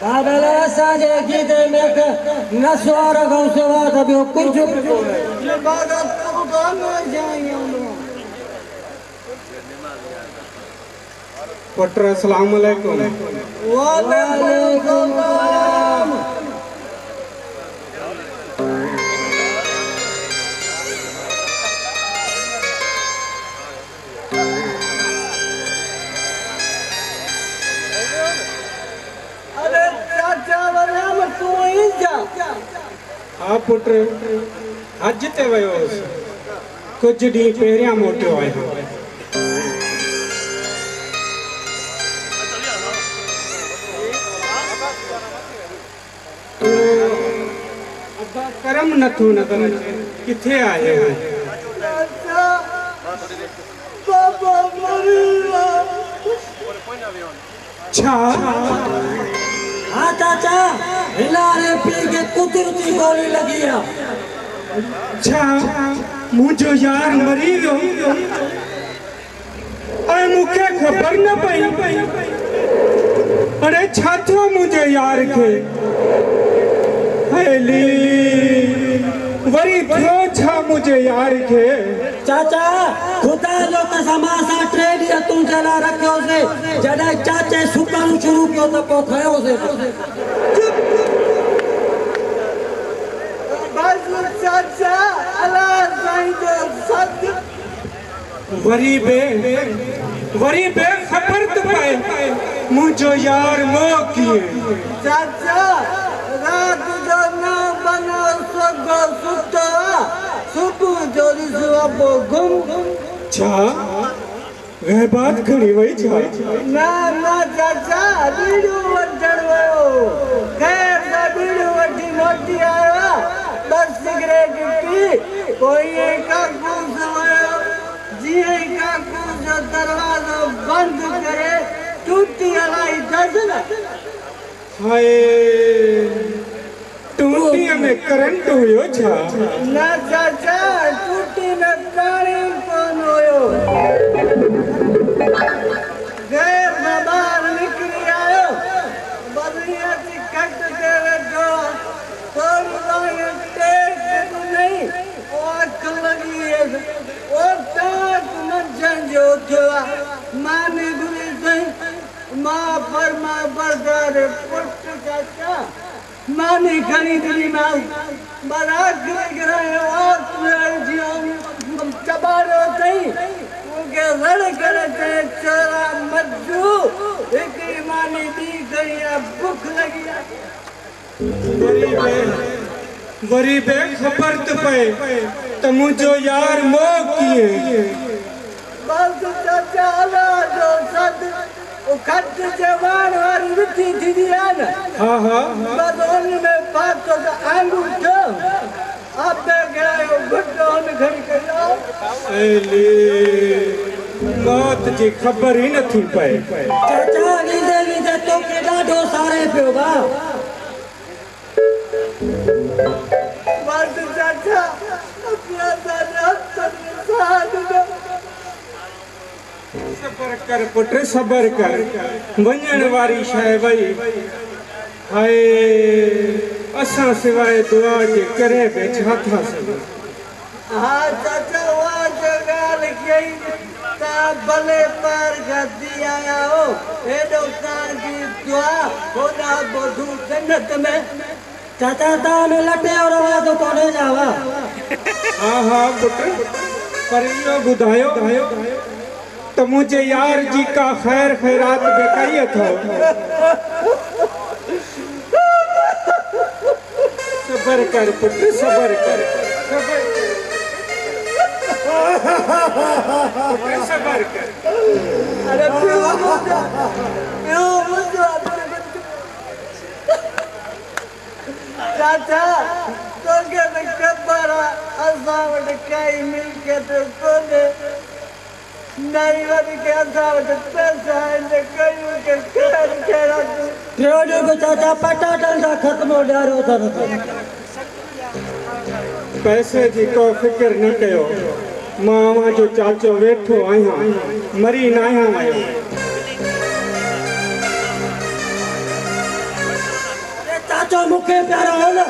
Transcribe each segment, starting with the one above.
बाबला साजे गीते में नस्वार गौसवा तबियो कुछ इबादत को गाना जाएंगे पटर अस्सलाम वालेकुम। वालेकुम सलाम। हाँ पुट अज ते वो कुछ डी पहिरियां मोटियो आहियां। अब्बा करम नथो नथन किथे आए हो? हाँ चाचा हिलारे पी के कुदरती गोली लगी है। मुझो यार मरी गयो अरे मुखे खबर न पई। अरे छाथो मुझे यार के हेली वरी थियो छा मुझे यार के। चाचा खुदा जो कसमा सा ट्रेड या तुम चला रखो से जडे चाचे सुकन शुरू कियो तो को थयो से बस चाचा अल्लाह साईं जो सद वरी बे खबर तो पाए मुझो यार मो किए। चाचा रात जो ना बनो सगो सुता सुबह जोरी सुबह गुम छा वह बात खड़ी वही छा ना चाचा बीड़ू वठण वयो खैर दा बीड़ू वठी मोटी आया बस सिगरेट पी कोई का कूस वयो जीए का कूस दरवाजो बंद करे टूटी हलाई दजन। हाय टूटी में करंट हुयो छा? ना चाचा टूटी में पानी कौन होयो गैर बाहर निकली आयो बदलिया की कट दे दो थोड़ी लाइन टेक नहीं आँख लगी है और ताक मंजन जो थोड़ा मानी गुली सही माँ बरदार पुष्ट चाचा मानी खरीदली माँ बारात गिराए और तुम्हें चबारो सही उनके लड़ करे चोरा मज्जू एक मानी दी गई भूख लगी वरी बे खबर तो पे तो मुझो यार मो किए। बस चाचा अल्लाह जो सद खट जवान वाली मिट्टी थी दिया ना। हाँ बस उनमें बात तो अंगूठो अब गया गुड्डो में घड़ी करो मौत जी खबर ही न थी पे। चाचा नींदे तो केड़ा दो सारे पियो बा बस चाचा अपना दादा साथ दो सबर कर पुत्र सबर कर वंजन वारी शय वई हाय असा सिवाय दुआ के करे बे छा था सके। हाँ चाचा वहाँ जो गाल कही ता भले पार गद्दी आया हो एडो कार की दुआ होना बोधू जन्नत में चाचा ता में लटे और आवाज कोने जावा। हाँ पुत्र पर यो बुधायो तो मुझे यार जी का खैर खैरात बेकारिय थो सबर कर पुत्र सबर कर सबर कर अरे प्यो मुझे चाचा तो के में कब्बरा असावट काई मिलकियत कोने नहीं वाली के असावट पैसा है कई के खैर खैरात ट्रेडो को चाचा पटाटन का खत्म हो जा रहा था पैसे जी को फिक्र न कयो मामा जो चाचो वेठो आया मरी ना आया चाचो मुखे प्यारा हो ना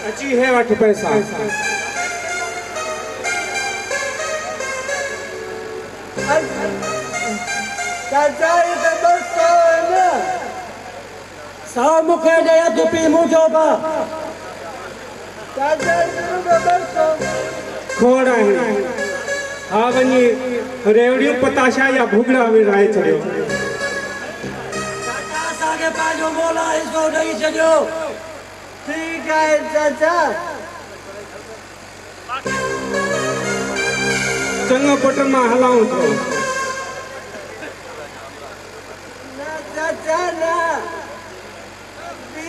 अच्छी है वठ पैसा चाचा ये तो बस है ना सौ मुखे दे दुपी मुझो बा चाचा ये तो बस खोड़ा है हाँ वनी रेवड़ियों पताशा या भुगड़ा में राय चढ़ो चाचा सागे पाजो बोला इसको नहीं चलो ठीक है चाचा चंगो पुट मां हलाऊं तो ना चाचा ना पी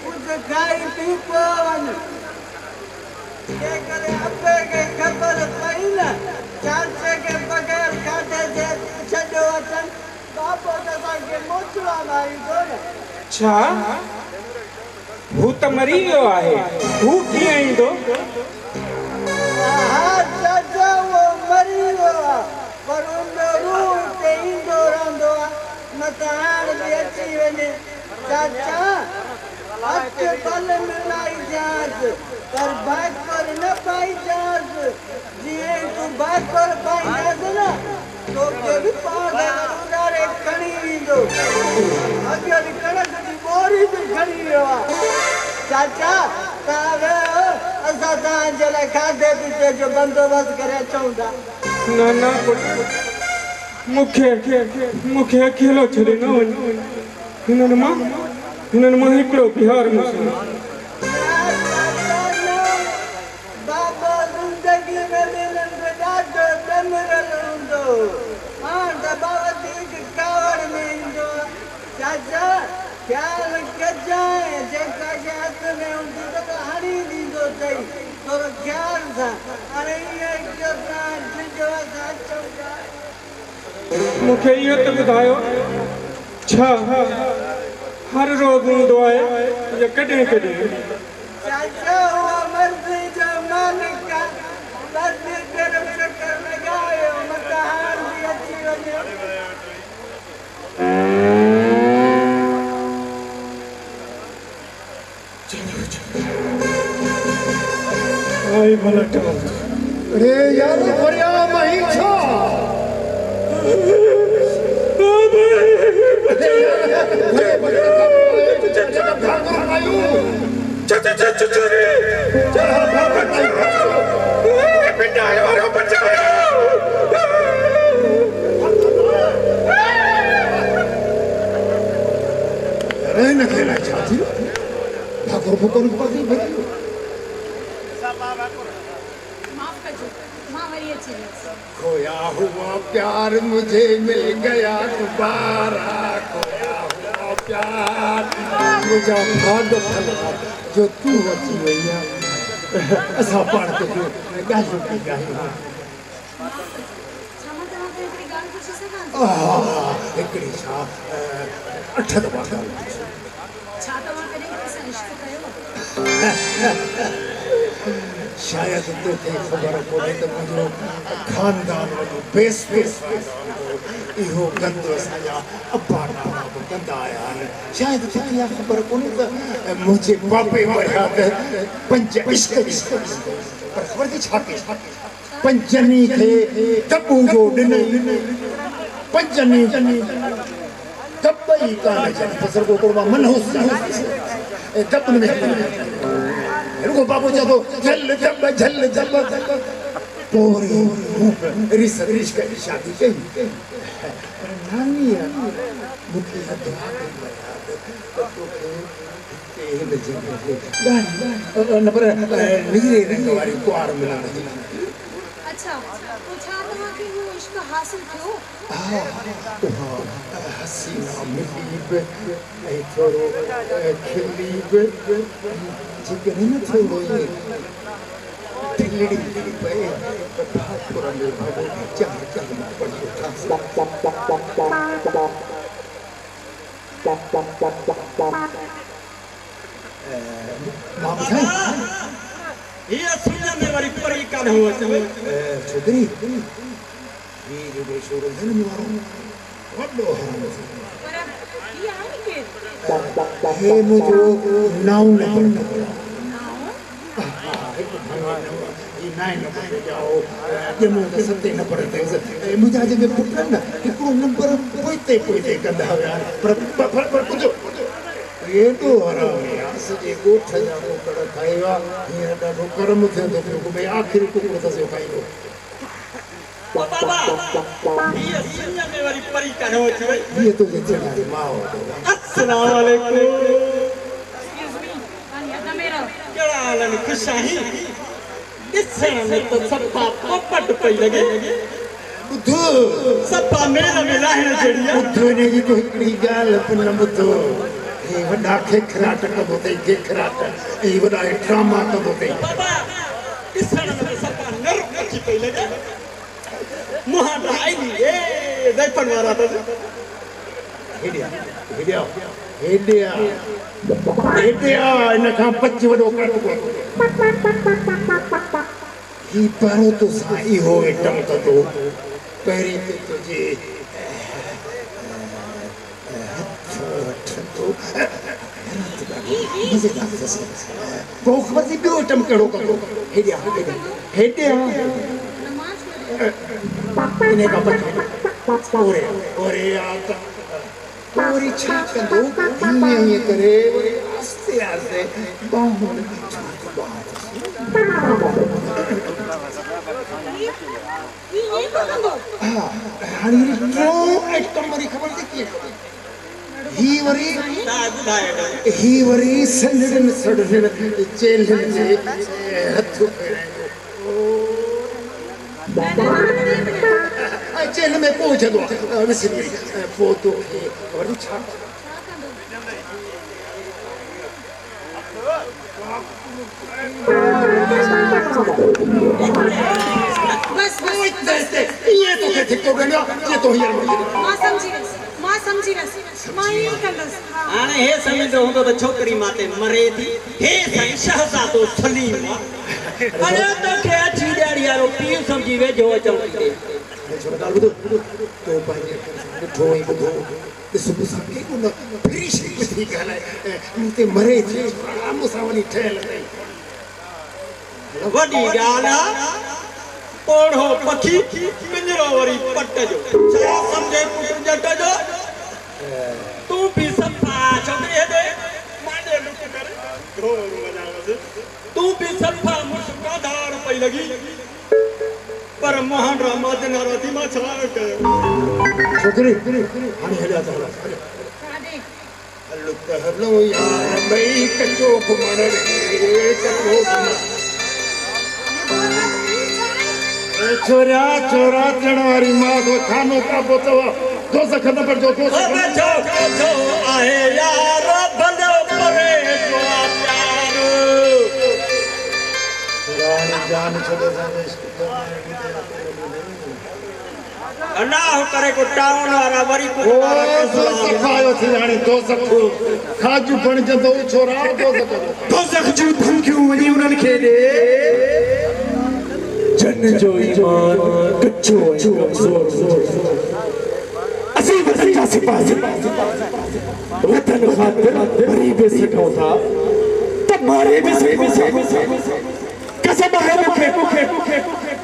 कुछ खाई पी पवन ये करे अब्बे के खबर पई ना चाचे के बगैर खाते जे छड़ो अचन बापो दादा के मोचवा मारी दो ना अच्छा हू तो मरी गयो आहे हू कीअं ईंदो हाँ चाचा वो मरी गया पर उन रूह ते ईंदो रहंदो न त हाणे बि अची वञे चाचा हथ बल मिलाई जांच पर बाकर न पाई जांच जीअं तूं बाकर पाईंदासीं न तोखे बि पागल उॾारे खणी ईंदो अॻियां कणक जी ॿोरी बि खणी वियो आहे चाचा तव्हां वियो असां तव्हांजे लाइ खाधे पीते जो बंदोबस्तु करे अचूं था ना ना पुट मूंखे अकेलो छॾे न वञ हिननि मां हिकिड़ो बिहार मुस्लिम बाबा ज़िंदगी में मिलण में ॾाढो ॾमरल हूंदो हाणे त बाबा वधीक कावड़ में ईंदो चाचा ख़्यालु कजांइ जेका जे हथ में हूंदी त हणी ॾींदो अथई थोरो ख़्याल सां हाणे ईअं जो तव्हां ॾिजो असां अचूं था मूंखे इहो त ॿुधायो छा हर रोज़ हूंदो आहे या कॾहिं कॾहिं चाचा हुआ मर्ज़ी जो मालिक आहे बस तरफ़ चक्कर लॻायो मत हार बि अची वञे आई भला अरे यार परिया मही छो न खेलना चाहती ठाकुर फुकर पति भाई खोया हुआ प्यार मुझे मिल गया दोबारा खोया हुआ प्यार मुझे भाग फला जो तू अची वैया असा पाण ते गाजो की गायो एकड़ी छा 8 दफ़ा छा तव्हां कॾहिं रिश्तो कयो शायद तोखे ख़बर कोन्हे त मुंहिंजो खानदान वॾो बेस इहो गंद असांजा अब्बा नाना बि कंदा आया आहिनि शायद तोखे इहा ख़बर कोन्हे त मुंहिंजे बाबे वरिया त 5 इश्क पर ख़बर थी छा कई पंजनी खे दॿो जो ॾिनई पंजनी दॿई कान अचनि बसरगो कोड़वा मनहूस दॿ में रुको बाबू चवंदो झल दॿ झल दॿ पोरे रिसर्च का शादी कही पर नानी मुझे दुआ तो नीरे रंग वारी कुआर मिला अच्छा तो छा तव्हां खे उहो इश्क हासिल थियो हसीना मिलीब ऐं थोरो खिलीब जेकॾहिं न थियो ढिलड़ी पए त ठाकुर में बाबो चार कदम पढ़ी मामा साईं ये सुनिया में वारी परी कान हो छोकरी ये जो बेशोर है ना मारो वड्डो पर ये आई के हे मुझो नाउ न ये नाइन नंबर पे जाओ ये मुझे सत्ते नंबर ते मुझे आज में पुटन ना हिकड़ो नंबर पोइते कंदा यार पर कुछ ये तो हराम है सजे गोठ जा कुकड़ खाइवा ये ॾाढो कर्म थियो तो भाई आखिरी कुकड़ दसे खाइयो बाबा ये सुनिया में वारी परी कान हो ये तो जे चला माओ अस्सलाम वालेकुम एक्सक्यूज मी कानिया मेरा केड़ा हालन खुशाही दिसण में तो सप्पा पोपट पई लगे बुद्धू सप्पा मेरा में लाहिण जड़िया बुद्धू ने जी तो हिकड़ी गाल अपन बुद्धू ये वडा खेखराट कदो ते खेखराट ए वडा ड्रामा कदो ते बाबा दिसण में तो सप्पा नर नची पई लगे मुहा आई ए दईपन वारा तो हेडिया इन खां पच वडो कट ही परो तो साई हो एकदम तो पहिरीं ते तुझे वो खबर थी ॿियो टम कहिड़ो कंदो हेॾियां नमाज पढ़े इन खां पोइ ओरे पूरी छा कंदो हीअं करे वरी आस्ते आस्ते बाहुन ये कंदो हा हाणे टियों आइटम वरी ख़बर थी कीअं ही वरी संडन सड़न चेलन जे हथ चेल में पहुंचदो विसरी पोतो वरी छा बस ये तो के ठिको गयो ये तो हीअर मां समझी रस मां ये कंदस हाणे हे समझो हूंदो त छोकरी माते मरे थी हे साईं शहजादो सलीम अरे तो के अची ॾियारी वारो पीउ समझी वेझो अचो थी छोरा ॻाल्हि ॿुधो तो पंहिंजे ॾिठो ई ॿुधो सुबुह सां के कोन फ्री थी ॻाल्हाए मूंखे मरे थी मूंसां वञी ठहियल अथई वॾी ॻाल्हि आहे ओढ़ो पखी पिंजरो वरी पट जो छा सम्झे पुट जट जो तू भी सफा छोकरी हेॾे मांडे लुक करे ढोल वॼावस तू भी सफा मुस्का धार पई लगी पर मोहन रामा जे नाराज़ी मां छा कयो छोकरी हाणे हलिया था काॾे हलो त हलो यार भई कचो घुमण कचो छोरा छोरा थियण वारी मां तो खानो काबो अथव दोस्त खन पर जो दोस्त छो आहे यार भलो परे जो प्यार रानी जान छॾे अल्लाह करे को टाउन वारा वरी को ओ सखायो थी हाणे दोस्त खाजू बणजंदो छोरा दोस्त जूं धमकियूं वञी उन्हनि खे ॾे जन जो ईमान कच्चो ज़ोर असीं वॾा सिपाही वतन ख़ातिर मरी बि सघूं था त मारे बि सघूं था कसम आहे मूंखे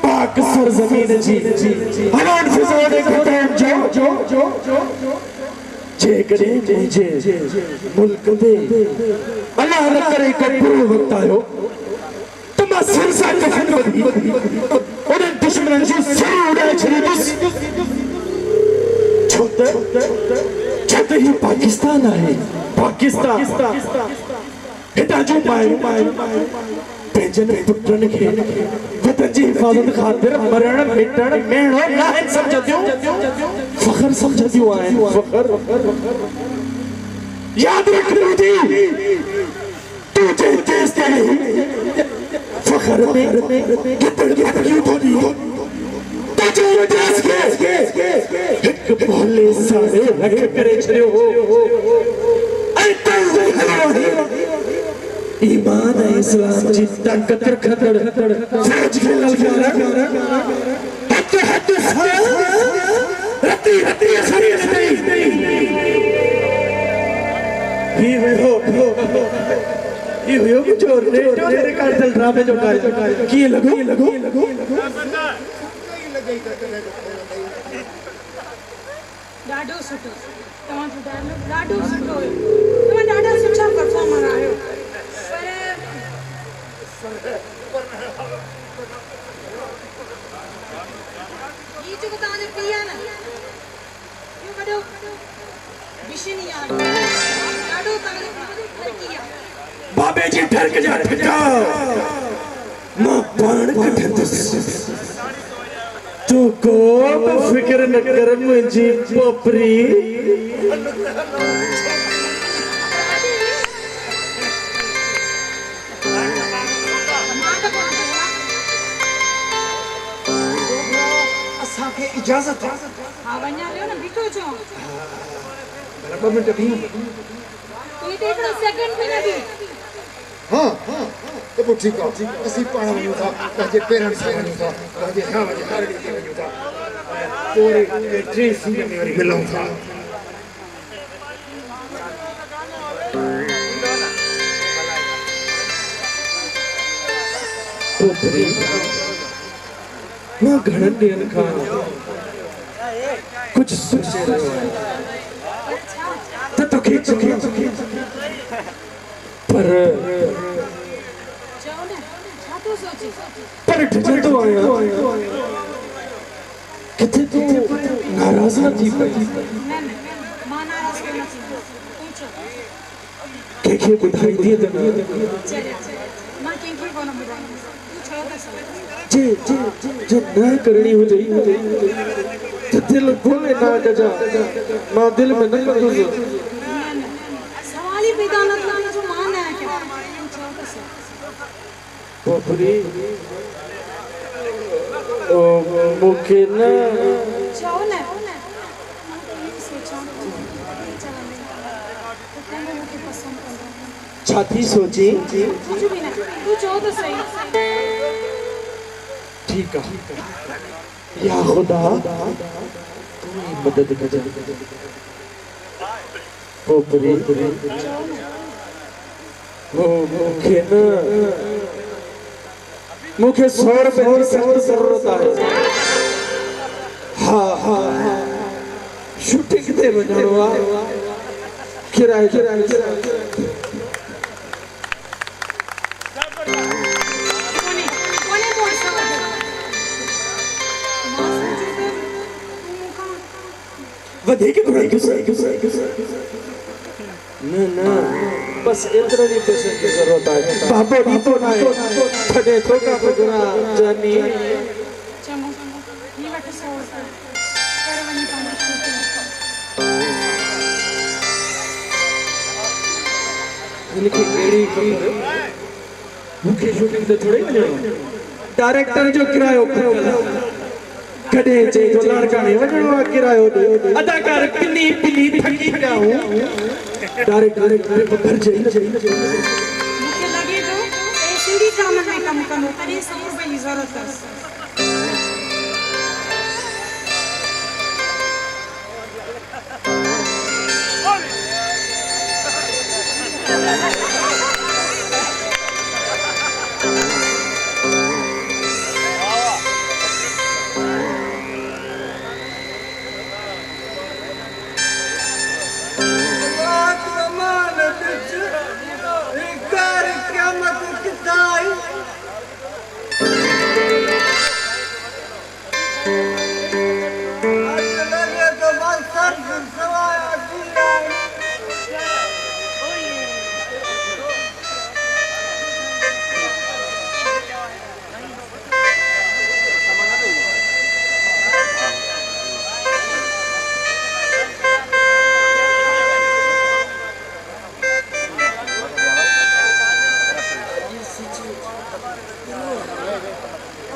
पाक सरज़मीन जी हलान फिज़ोड़े ख़तम जो जेकॾहिं मुंहिंजे मुल्क में अलाह न करे को बुरो वक़्तु आयो तो मैं सिर से कफन वधी उन्हें दुश्मन जो सारे छरीबस छोटे ही पाकिस्तान है पाकिस्तान हिता जो मायर पेंजन पुटन के वतन जी हिफाजत खातिर मरण मिटण मेणो ना समझदियो फखर समझदियो आए फखर याद रख मोदी तुझे देश के फखर में कितने क्यों थोड़ी तुझे देश के एक भोले सारे रख करे छरियो हो ईमान है इस्लाम जी ताकत खतड़ फौज के ललकारा हट रती खरी ये कुछ और ने कार्टल ड्रामे जो किए लगो ॾाढो सुठो तव्हां जो डायलॉग ॾाढो सुठो हुयो तव्हां ॾाढा सुठा परफॉर्मर आहियो पर ये जेको तव्हांजो पीउ आहे न इहो वॾो विशनी आहे ॾाढो तव्हांजो लड़की आहे बाबे जी ठरक जा ठका मां पाण कठंदुसि तू को फिक्र न कर मुझी पोपरी असा के इजाजत हां वञा लियो न बीठो छो बराबर में टबी तू ते हिकड़ो सेकंड में न बी हां तो वो ठीक है असी पाण वणू था ताजे पेरन से वणू था ताजे हां वजे हर दी वणू था पूरे ट्री सीने में वरी मिलूं था पोपरी मां घणन ॾींहंनि खां कुछ सोचे रहियो आहियां त तोखे पर पर ठजंदो आहियां किथे तू नाराज न थी पई मां नाराज कोन थी पूछो कंहिंखे ॿुधाई थी त न मां कंहिंखे कोन ॿुधाई तू छो त सही जे न करणी हुजे त दिल खोले ना कजा मां दिल में न कंदुसि सवाल ही पैदा न थिया जो मां न कया छो त सही पोपरी ओ मूंखे न चओ न मां त इहो सोचां चवंदे त तव्हां मूंखे पसंदि कंदो छा थी सोची कुझु बि न तू चओ त सही ठीक है या खुदा तू मदद कर पोपरी वो मूंखे न मुझे 100 रुपए की सख्त जरूरत है हाँ शूटिंग ते वञणो आहे किराए कोने मोर सवाल मां सोचो त मूंखां वधीक घुराई न बस इतना ही पैसे की जरूरत है बाबो दी तो ना है थने तो का गुना जानी चङो ही वठ 100 रुपया कर वञी पंहिंजो शूटिंग इनकी एड़ी खबर मुख्य शूटिंग तो थोड़ी वञणो डायरेक्टर जो किरायो कॾे चई तो लड़का नहीं वञणो आहे किरायो ॾे अदाकार पिली थकी पिया हूं डायरेक्टर घर चई मूंखे लॻे थो एसीडी ड्रामा में कमु कंदो तॾहिं 100 रुपए जी ज़रूरत अथसि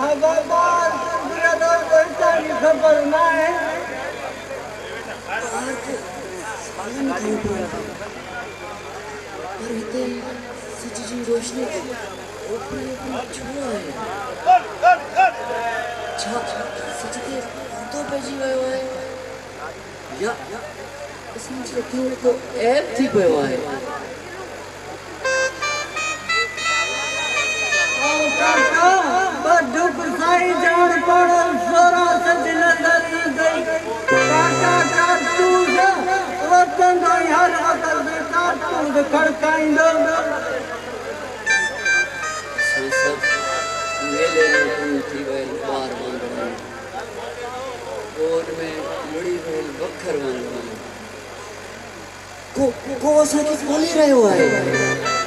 खबरदार बिरदर कोई नहीं खबर ना है पर इतने सच जी रोशनी ऊपर छुआ है सच के तो बजी गयो है या इसमें से क्यों को ऐप थी गयो है दुख साई जान पड़ सोरा सच नजर गई काका कारतूस वतन दो हर अकल में कारतूस खड़काइंदो सब मेले में थी गए बार बार कोट में मुड़ी गई बखर बन को असा की बोली रहे हो है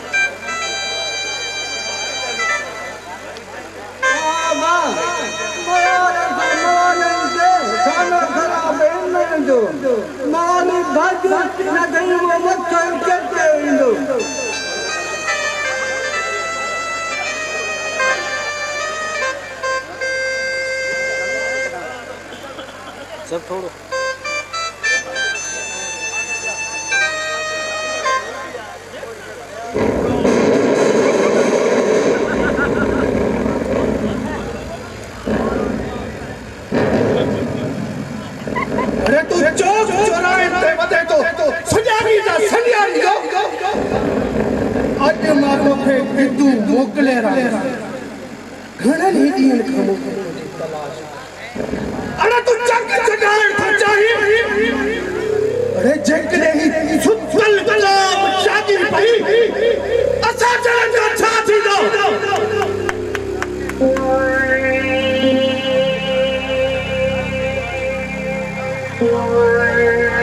माली भाजू न गई वो मच्छर चढ़ते इंदो सब छोड़ो अरे तू चौक चौराहे ते वधे तो सुजानी जा सन्यारी जो अज मां तोखे तू मोकले रहा घणन ही ॾींहंनि खां मूंखे तुंहिंजी तलाश अरे तू चक चगाइण थो चाहीं अरे जेकॾहिं ही सुतल कलाम जागी पई असां चढ़ण जो छा थींदो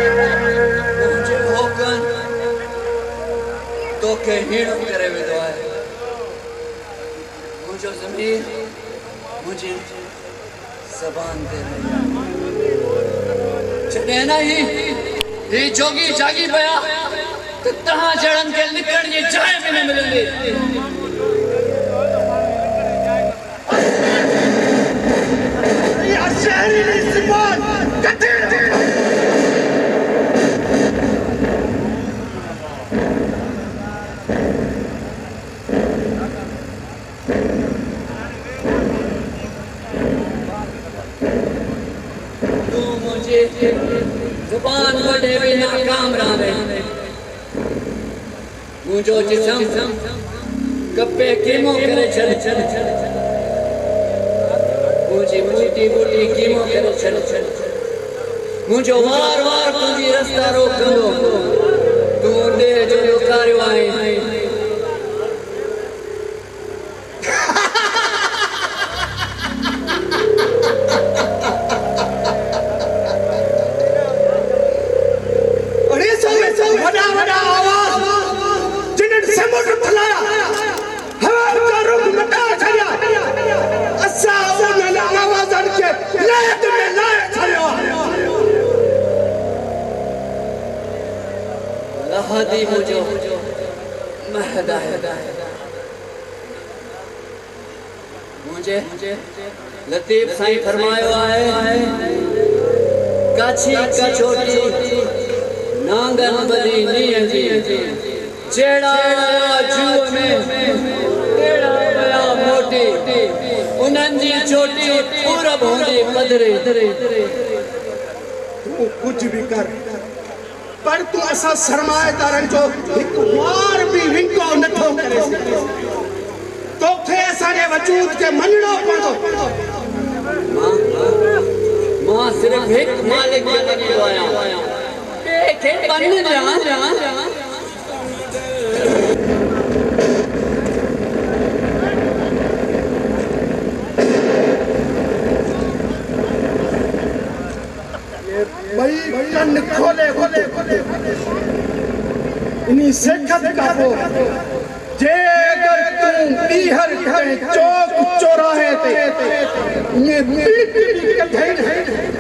मुझे होकन तो के हीणो करे वेदो है मुझो ज़मीर मुझे ज़बान दे रही जॾहिं न ही जोगी जागी पया त तहां जड़न के निकरण जी जाइ में न मिलंदी या शहरी ज़बान कटे जुबान वडे भी नाकाम रहे मुझो जिसम कपे कीमो करे छल मुझी मुटी मुटी कीमो करे छल मुझो वार वार तुझी रास्ता रोकंदो तू दे जो कार्य आए वडा वडा आवाज जिन्हनि समुंड फलाया हवा जो रुख मटा छड़िया असा उन आवाजन के लहद में लाए छड़ियो लहदी मुझो महदा मुझे लतीफ साईं फरमायो है काछी कछोटी नांगन बदी नीअ जी जेड़ा जुअ में तेड़ा वया मोटी उन्हनि जी चोटी पूरब हूंदी पधरे तू कुछ भी कर पर तू असा सरमाएदारन जो एक वार भी विंको नथो करे तोखे असांजे वजूद के मञणो पवंदो मां सिर्फ एक मालिक खे मञींदो आहियां के बन जा भाई कन खोले इन्हीं सेखत का वो जे अगर तू बीहर के चौक चौराहे ते ये पीटी कथे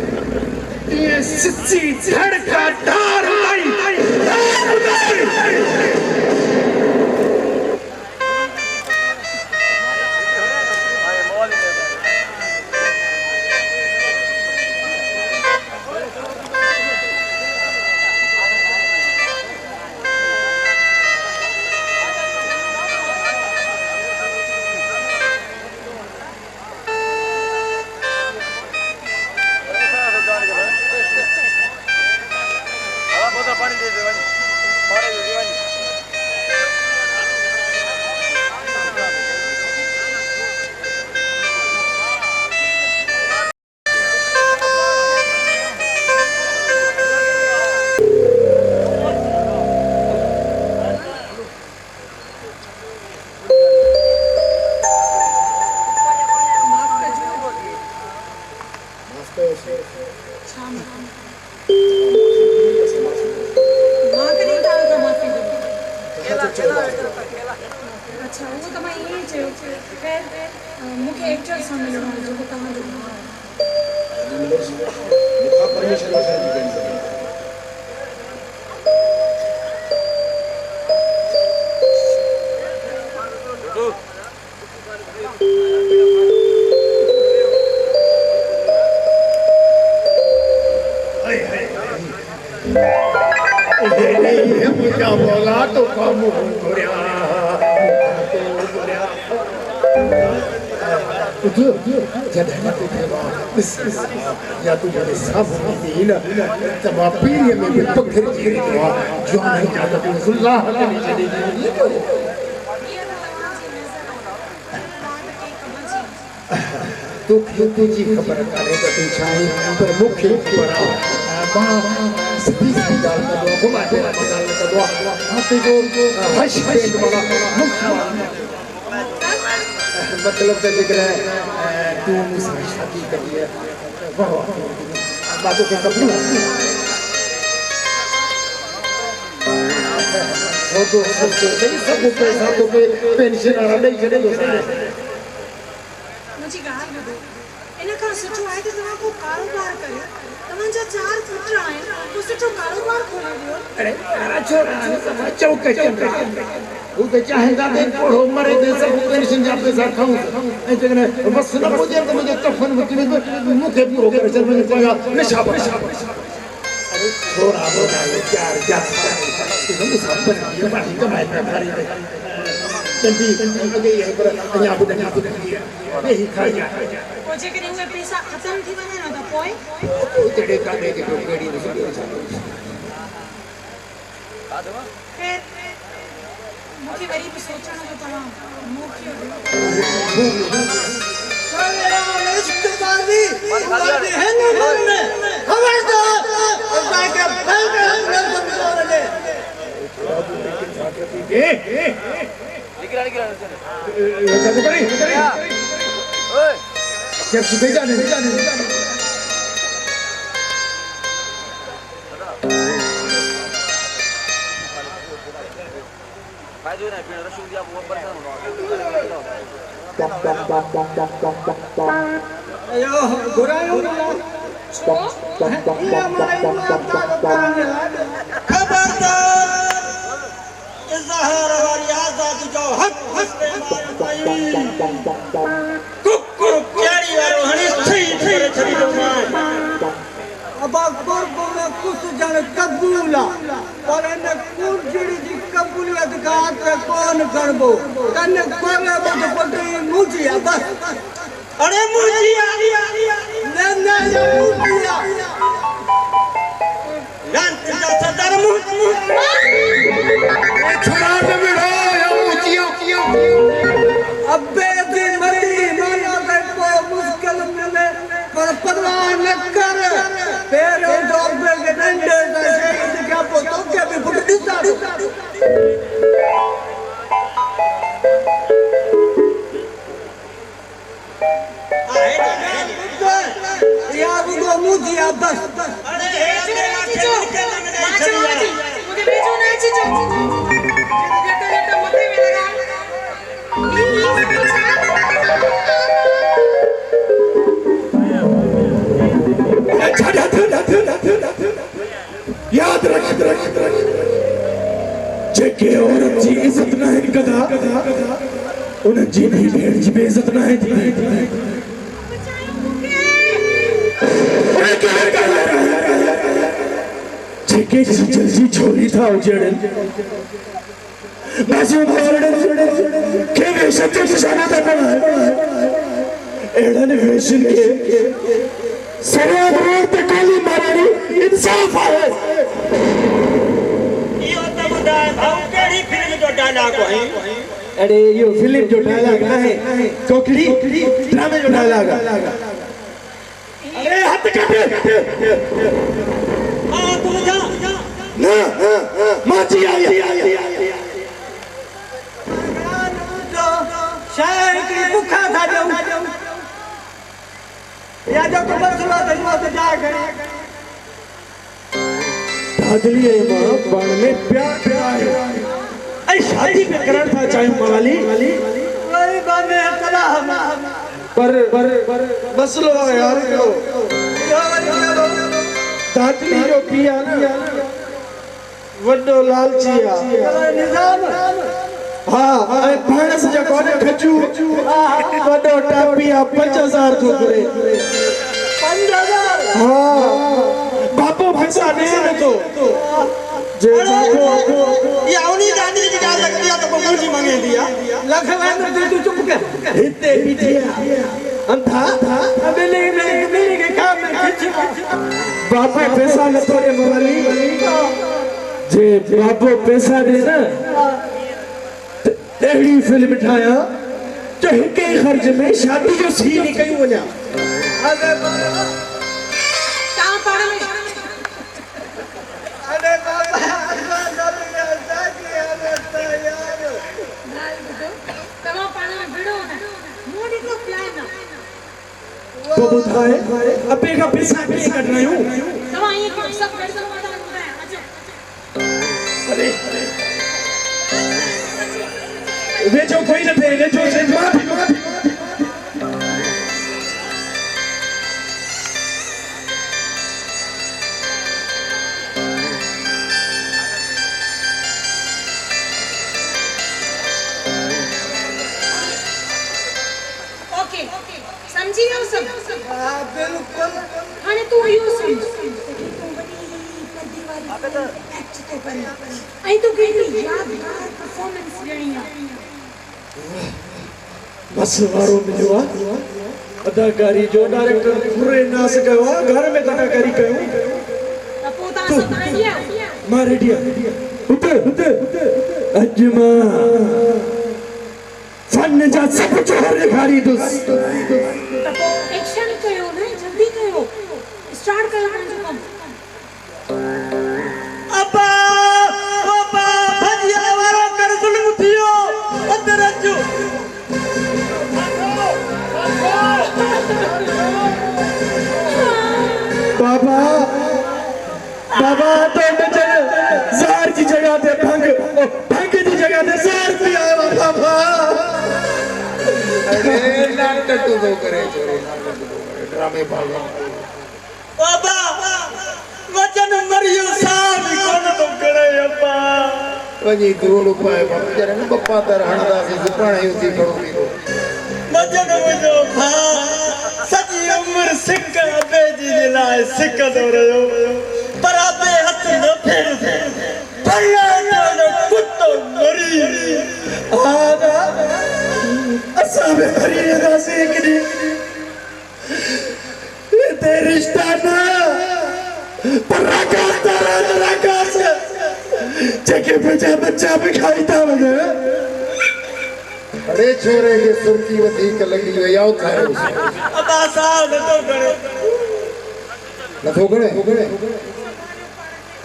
ये सिच्ची धड़का डार लाई छा मां कॾहिं तव्हां खां माफ़ी अच्छा उहो त मां ईअं ई चयो ख़ैर मूंखे एक्टर सां मिलणो आहे जेको तव्हांजो मुझा बोला तो कम हो गया या तू मेरे सामने थी ना तब आप पीरियड में भी पत्थर गिर गया जो नहीं जाता तू सुल्लाह के नीचे नहीं तू खेती जी खबर करे तो तू चाहे पर मुख्य खबर मां सभी डाल दो घुमा के डाल दो हाथी को हश पेट वाला मतलब का जिक्र है तू मुझसे शादी कर लिया वाह बातों के कबूल तो सब पैसा तो पेंशन आ रही है मुझे गाल ॿुधो इन खां सुठो आहे त तव्हां को कारोबार कयो तव्हांजा 4 पुट आहिनि तो सुठो कारोबार खोले ॾियो अरे यार छोरा चौक चंद्र वो तो चाहेगा कि पढ़ो मरे दे सब पेंशन जा पैसा खाऊं ऐ जगने बस न मुझे तो मुझे कफन में मुझे पूरा कर चल मुझे पाया नशा अरे छोरा बोला यार जा तुम सब पर ये बात कमाई कर रही है कंटी अगे ये पर अया बुढ़ा नहीं खा जा ओ जे करे उहे पैसा खत्म थी वने न त पोइ तेरे काने के टोकरी नहीं फिर मुझे वरी भी सोचना तो तमाम मुख्य मेरा इश्क बाजी बाजी है ना मन में खबरदार उसका के फल के हम समझो लगे जब सुबह जाने अयो बुराई खबरदार इजहार वाली आजादी जो हक हस्ते मारी कुकुर केड़ी वारो हणी सही करे छड़ी दो मां अब कुर्ब में कुछ जन कबूला पर इन कुंजड़ी जी कबूलियत का हाथ कौन करबो कने कोले बद पटी मुजिया बस अरे मुजिया ना ये मुजिया लांत जा सदर छुड़ा दे बेड़ा या मुजिया अबे दी मरी माना पे को मुश्किल मिले पर परवाह न कर तेरे डॉक्टर के डंडे से शहीद क्या पोतो के भी फुट दिसा यार वो मुझे बस अरे मुझे भेजो ना चीजो जटा जटा मथे में लगा याद रख जेके औरत जी इज्जत ना है कदा उन जी भी भेड़ जी बेइज्जत ना है जेके जल्दी छोरी था उजड़न बाजू मारन के वेशन के निशाना था एड़न वेशन के सरिया रोड पे काली मारनी इंसाफ है यो तो बुधाए भाऊ केड़ी फिल्म जो डायलॉग है अरे यो फिल्म जो डायलॉग ना है कोकड़ी ड्रामे जो डायलॉग अरे हाथ काटे हां तू जा ना माची आई शायर की भूखा था जाऊं या जो तो मसलो धजवा तो जा गए धाधली है मां बाण में प्यार प्यार है ऐ शादी पे करन था चाहे मवाली वही बाने कला हम पर मसलो है यार को धाधली जो पिया ना वड्डो लालचिया निजाम हां ऐ भाणस जो कोने खजू वड्डो टापिया 5000 थो करे 5000 हां बापो पैसा दे न तो जे बापो ये उन्हीं गांधी जी का लग दिया तो मुझे मांगे दिया लखवान दे तू चुप कर इतने बिटिया अंधा अबे नहीं के काम में खिच बापो पैसा न तो रे मवाली जे बापो पैसा दे ना तेरी फिल्म ठाया तो हिके खर्च में शादी जो सीन ही कई वना अबे ता पढ़ में अरे बाबा यार तमा पढ़ में भिड़ो मोड़ी को प्लान तो बुधाए अबे का पैसा पे कट रही हूं तमा ये को सब कर समाधान होता है अच्छा अरे वे जो कोई न थे वे जो से माफी ओके समझी हो सब बिल्कुल हाने तू यो समझ तू बड़ी कदी वाली एक्ट तो कर आई तो केडी यादगार परफॉर्मेंस देनी है बस वारो मिलवा अदाकारी जो डायरेक्टर पूरे नास कयो घर में अदाकारी कयो पोता सब रेडिया मां रेडिया उते अजमा फन जा सब छोड़ दिखारी दुस तपो एक्शन कयो ना जल्दी कयो स्टार्ट कयो पंहिंजो कम अब्बा अब्बा भजिया वारो कर जुल्म थियो अंदर अचो बाबा बाबा तो चल जार की जगह पे भंग की जगह पे जार भी आया बाबा अरे नाटक तो करे ड्रामे भागो बाबा वचन मरियो साहब कोन तो करे अब्बा वजी धूड़ पाए बाबा जरा न पप्पा तर हणदा से सुपाणे उती खड़ो पीरो वचन मुझो भां सजी उम्र सिक अबे जी लाए सिक दो रहो पर अबे हथ न फेर भैया जो कुत्तो मरी आदा असाबे हरी दासे एकडी ते रिश्ता ना पर राका से जके बच्चा भी खाई था वने अरे छोरे के सुरती वधीक लगी हुई आओ खाए अब्बा साहब न तो करे न थोकड़े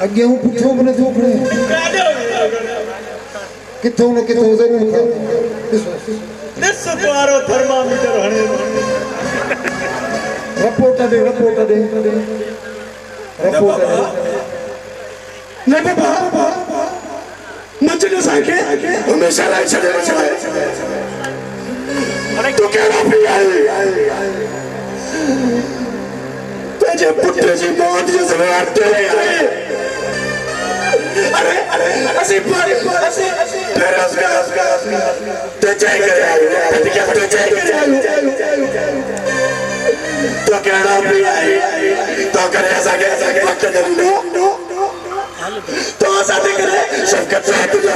अगे हूं पुछो मन थोकड़े किथों न किथों जरूर खा दिस द्वारो थर्मामीटर हणे रिपोर्ट दे न बाबा मजने साके हमेशा लाई चले तो क्या भी आई तुझे पुत्र जी मौत जो समय आते हैं अरे ऐसे फिर उसका तो जाए तो क्या भी आई तो करे ऐसा वक्त नो तो ऐसा करे शफकत से तुझे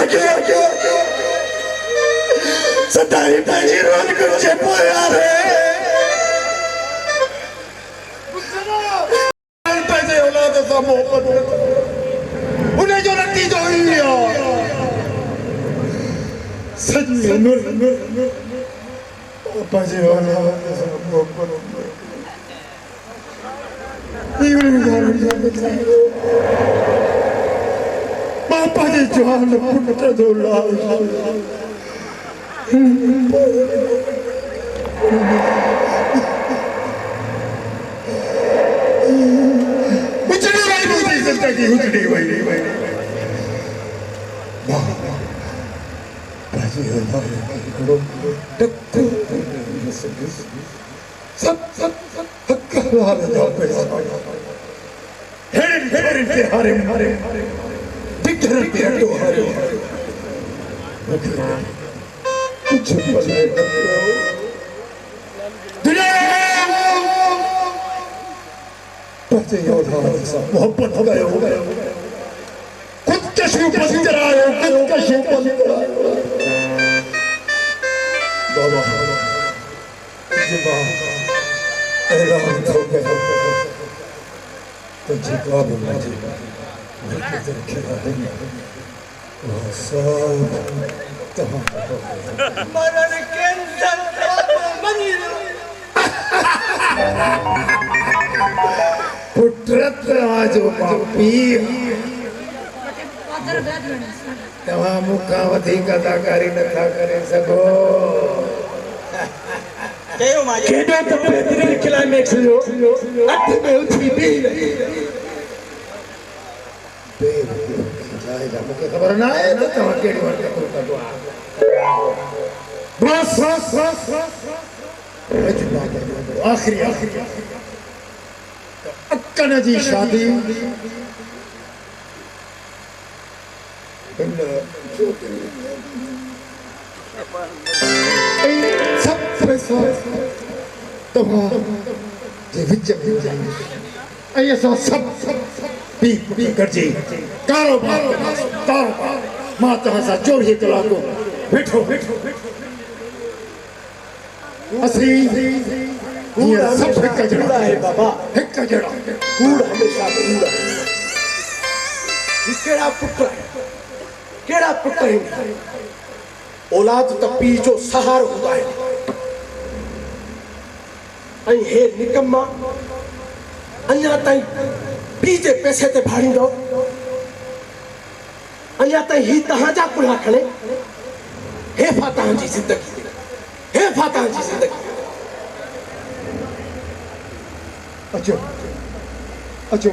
सदाई बाजी रोन कुछ पोया रे पैसे औलाद सा मोहब्बत उन्हें जो नतीजो हुई सच नूर पैसे औलाद सा मोहब्बत पापा जी जवान पुत्र दो लाल जिंदगी उजड़ी वही बाजी सब हारे कुछ मोहब्बत हो गए खुद के शिव बंद कराए खुद के शिव बंद कराए बाबा ऐलान हो गया तो जिका बोला जी मेरे दिल खिला देंगे वो सब मरण कैंसर मनी पुत्रत आज पापी पातर बैठ गए तवा मुखा वधिक अदाकारी नथा करे सघो कयो मां केॾो त बहितरीन क्लाइमेक्स हुयो अठ में उथी बीह रही मूंखे ख़बर न आहे त तव्हां कहिड़ी वक़्तु कंदो बस आख़िरी अक्कन जी शादी सब पैसा तव्हां जे विच में ऐं असां सब पी गॾिजी कारोबार मां तव्हां सां 24 कलाक वेठो असीं हींअर सभु हिकु जहिड़ा आहे बाबा हिकु जहिड़ा कूड़ हमेशह कूड़ आहे ही कहिड़ा पुट आहिनि औलाद त पीउ जो सहारो हूंदा आहिनि ऐं हे निकम्मा अञा ताईं पीउ जे पैसे ते भाड़ींदो अञा ताईं ही तव्हांजा कुल्हा खणे हेफ़ा तव्हांजी ज़िंदगी अचो अचो